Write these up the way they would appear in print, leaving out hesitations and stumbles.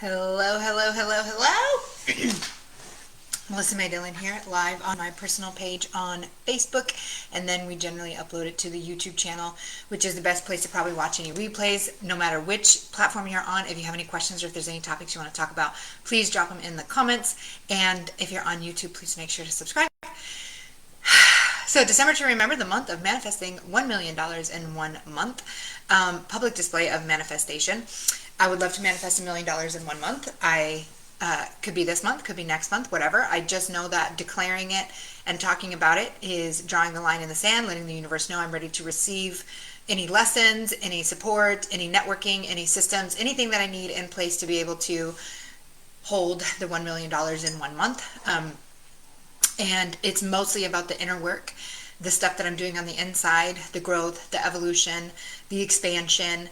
Hello, hello, hello, hello. Melissa May Dillon here, live on my personal page on Facebook, and then we generally upload it to the YouTube channel, which is the best place to probably watch any replays, no matter which platform you're on. If you have any questions or if there's any topics you want to talk about, please drop them in the comments. And if you're on YouTube, please make sure to subscribe. So December to remember, the month of manifesting $1 million in 1 month. Public display of manifestation. I would love to manifest $1 million in 1 month. Could be this month, could be next month, whatever. I just know that declaring it and talking about it is drawing the line in the sand, letting the universe know I'm ready to receive any lessons, any support, any networking, any systems, anything that I need in place to be able to hold the $1 million in 1 month. And it's mostly about the inner work, the stuff that I'm doing on the inside, the growth, the evolution, the expansion.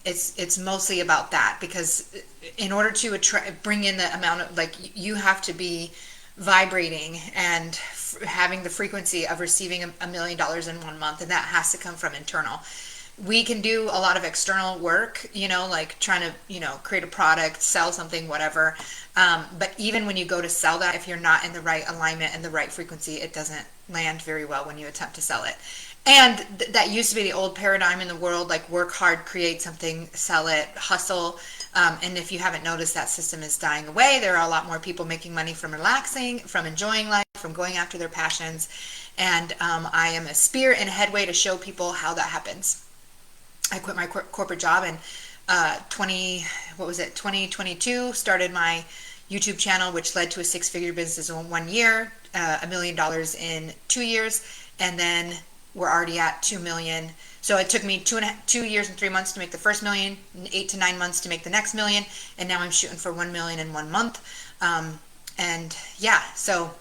It's mostly about that, because in order to bring in the amount of, like, you have to be vibrating and having the frequency of receiving $1 million in 1 month, and that has to come from internal. We can do a lot of external work, like trying to, create a product, sell something, whatever. But even when you go to sell that, if you're not in the right alignment and the right frequency, it doesn't land very well when you attempt to sell it. And that used to be the old paradigm in the world, like work hard, create something, sell it, hustle. And if you haven't noticed, that system is dying away. There are a lot more people making money from relaxing, from enjoying life, from going after their passions. And I am a spear and headway to show people how that happens. I quit my corporate job in 2022, started my YouTube channel, which led to a 6-figure business in 1 year, $1 million in 2 years, and then we're already at 2 million. So it took me 2 years and 3 months to make the first million, 8 to 9 months to make the next million, and now I'm shooting for 1 million in 1 month. And yeah, so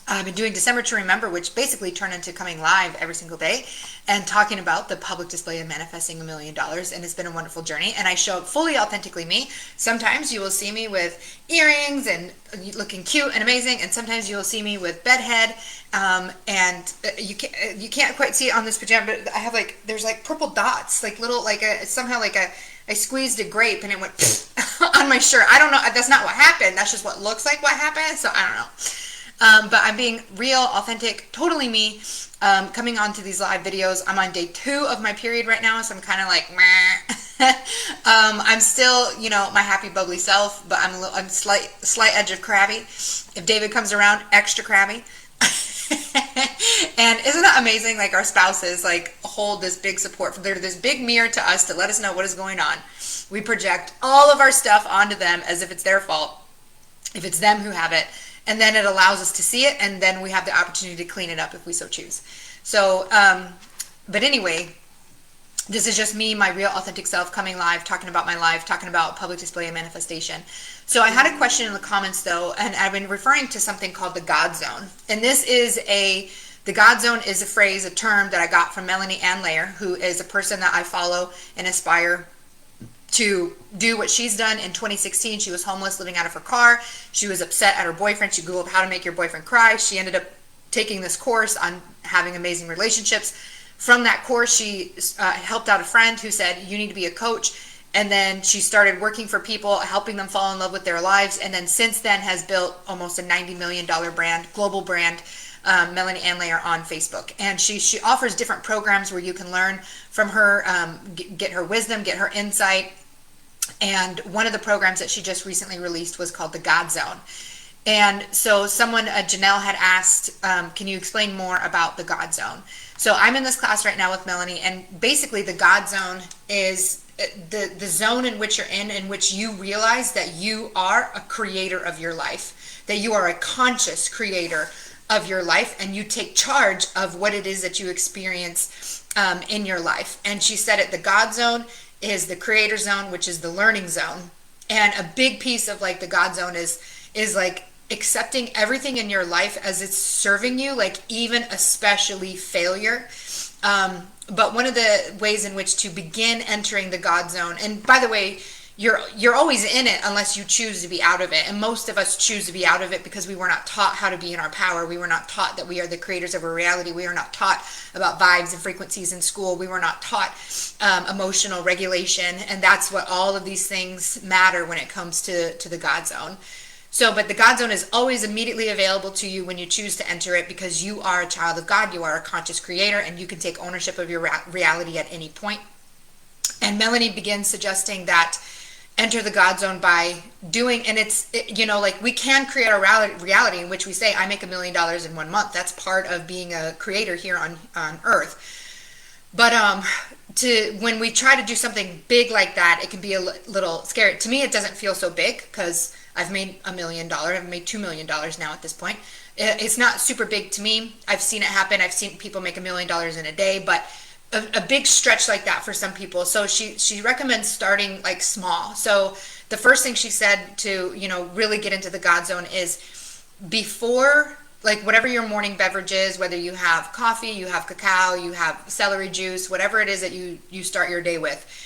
I've been doing December to Remember, which basically turned into coming live every single day and talking about the public display of manifesting $1 million. And it's been a wonderful journey. And I show up fully authentically me. Sometimes you will see me with earrings and looking cute and amazing. And sometimes you will see me with bedhead. And you can't quite see it on this pajama, but I have there's purple dots, little, somehow I squeezed a grape and it went on my shirt. I don't know. That's not what happened. That's just what looks like what happened. So I don't know. But I'm being real, authentic, totally me, coming on to these live videos. I'm on day 2 of my period right now, so I'm kind of like, meh. I'm still, my happy, bubbly self, but I'm slight edge of crabby. If David comes around, extra crabby. And isn't that amazing? Our spouses, hold this big support. They're this big mirror to us to let us know what is going on. We project all of our stuff onto them as if it's their fault, if it's them who have it. And then it allows us to see it, and then we have the opportunity to clean it up if we so choose. So, but anyway, this is just me, my real authentic self, coming live, talking about my life, talking about public display and manifestation. So I had a question in the comments, though, and I've been referring to something called the God Zone. And this is the God Zone is a phrase, a term that I got from Melanie Ann Layer, who is a person that I follow and aspire to do what she's done. In 2016, she was homeless, living out of her car. She was upset at her boyfriend. She Googled how to make your boyfriend cry. She ended up taking this course on having amazing relationships. From that course, she helped out a friend who said, you need to be a coach. And then she started working for people, helping them fall in love with their lives. And then since then has built almost a $90 million brand, global brand, Melanie Ann Layer on Facebook. And she offers different programs where you can learn from her, get her wisdom, get her insight. And one of the programs that she just recently released was called the God Zone. And so someone, Janelle, had asked, can you explain more about the God Zone? So I'm in this class right now with Melanie, and basically the God Zone is the zone in which you're in which you realize that you are a creator of your life, that you are a conscious creator of your life, and you take charge of what it is that you experience in your life. And she said it, the God Zone is the creator zone, which is the learning zone. And a big piece of the God Zone is accepting everything in your life as it's serving you, even especially failure. But one of the ways in which to begin entering the God Zone, and by the way, you're always in it unless you choose to be out of it. And most of us choose to be out of it because we were not taught how to be in our power. We were not taught that we are the creators of our reality. We are not taught about vibes and frequencies in school. We were not taught emotional regulation. And that's what all of these things matter when it comes to the God zone. So, but the God zone is always immediately available to you when you choose to enter it, because you are a child of God. You are a conscious creator, and you can take ownership of your reality at any point. And Melanie begins suggesting that enter the God zone by doing, and like we can create a reality in which we say, I make $1 million in 1 month. That's part of being a creator here on earth. But when we try to do something big like that, it can be a little scary. To me, it doesn't feel so big because I've made $1 million. I've made $2 million now at this point. It's not super big to me. I've seen it happen. I've seen people make $1 million in a day, but a big stretch like that for some people. So she recommends starting like small. So the first thing she said to, really get into the God zone is before, like whatever your morning beverage is, whether you have coffee, you have cacao, you have celery juice, whatever it is that you start your day with,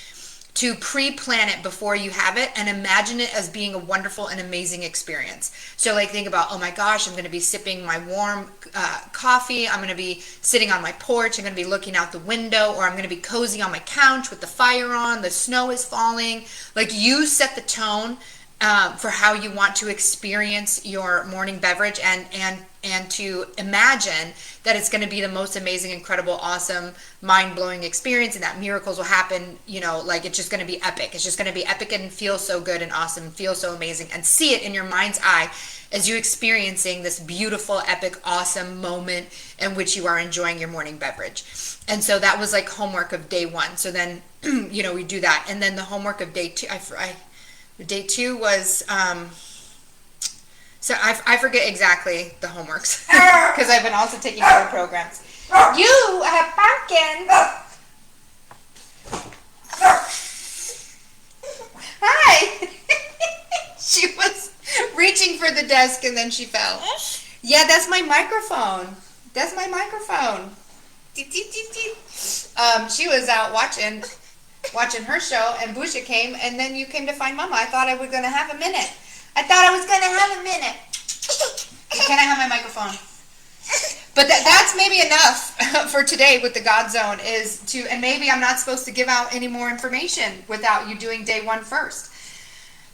to pre-plan it before you have it and imagine it as being a wonderful and amazing experience. So like think about, oh my gosh, I'm going to be sipping my warm coffee. I'm going to be sitting on my porch. I'm going to be looking out the window, or I'm going to be cozy on my couch with the fire on. The snow is falling. Like you set the tone for how you want to experience your morning beverage, and to imagine that it's going to be the most amazing, incredible, awesome, mind-blowing experience, and that miracles will happen, like it's just going to be epic. It's just going to be epic and feel so good and awesome, feel so amazing, and see it in your mind's eye as you experiencing this beautiful, epic, awesome moment in which you are enjoying your morning beverage. And so that was like homework of day 1. So then, we do that. And then the homework of day 2, day 2 was, so I forget exactly the homeworks because I've been also taking other programs. You have pumpkin. Hi. She was reaching for the desk and then she fell. Yeah, that's my microphone. That's my microphone. She was out watching her show, and Busha came, and then you came to find Mama. I thought I was going to have a minute. Can I have my microphone? But that's maybe enough for today with the God Zone and maybe I'm not supposed to give out any more information without you doing day 1 first.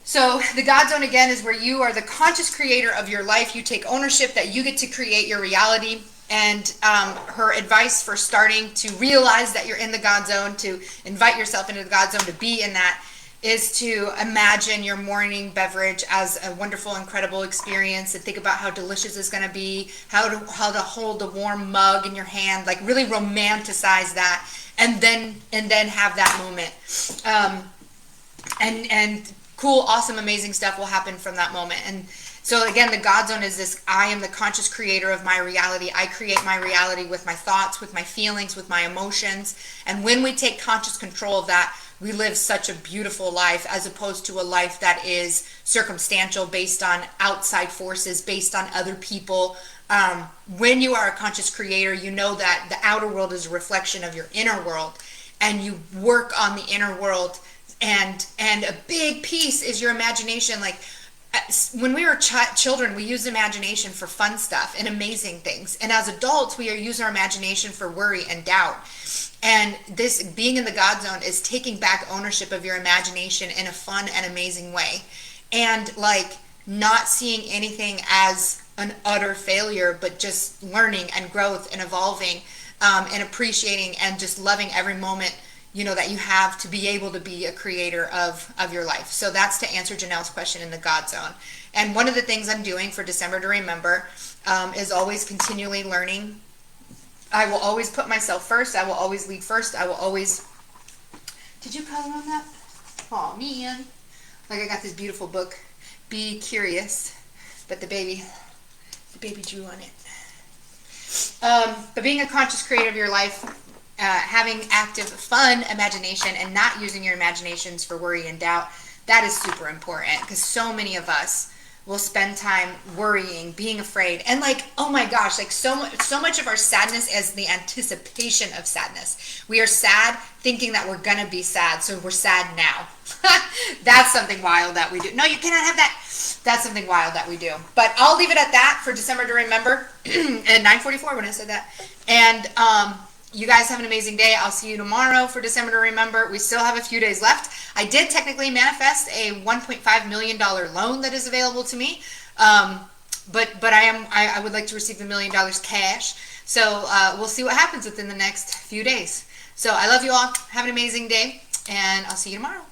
So the God Zone, again, is where you are the conscious creator of your life. You take ownership that you get to create your reality. And her advice for starting to realize that you're in the God Zone, to invite yourself into the God Zone, to be in that, is to imagine your morning beverage as a wonderful, incredible experience, and think about how delicious it's going to be, how to hold a warm mug in your hand, like really romanticize that, and then have that moment. And cool, awesome, amazing stuff will happen from that moment. And so again, the God Zone is this, I am the conscious creator of my reality. I create my reality with my thoughts, with my feelings, with my emotions. And when we take conscious control of that, we live such a beautiful life, as opposed to a life that is circumstantial, based on outside forces, based on other people. When you are a conscious creator, you know that the outer world is a reflection of your inner world, and you work on the inner world. And a big piece is your imagination. Like when we were children, we used imagination for fun stuff and amazing things. And as adults, we use our imagination for worry and doubt. And this being in the God Zone is taking back ownership of your imagination in a fun and amazing way. And like not seeing anything as an utter failure, but just learning and growth and evolving, and appreciating and just loving every moment that you have to be able to be a creator of your life. So that's to answer Janelle's question in the God Zone. And one of the things I'm doing for December to remember is always continually learning. I will always put myself first. I will always lead first. I will always... Did you color on that? Oh, man. Like I got this beautiful book, Be Curious, but the baby drew on it. But being a conscious creator of your life, having active, fun imagination, and not using your imaginations for worry and doubt, that is super important, because so many of us will spend time worrying, being afraid, and like, oh my gosh, like so much of our sadness is the anticipation of sadness. We are sad thinking that we're gonna be sad, so we're sad now. That's something wild that we do. No, you cannot have that. That's something wild that we do. But I'll leave it at that for December to remember at 9:44 when I said that. And you guys have an amazing day. I'll see you tomorrow for December to remember. We still have a few days left. I did technically manifest a $1.5 million loan that is available to me. But I would like to receive $1 million cash. So we'll see what happens within the next few days. So I love you all. Have an amazing day, and I'll see you tomorrow.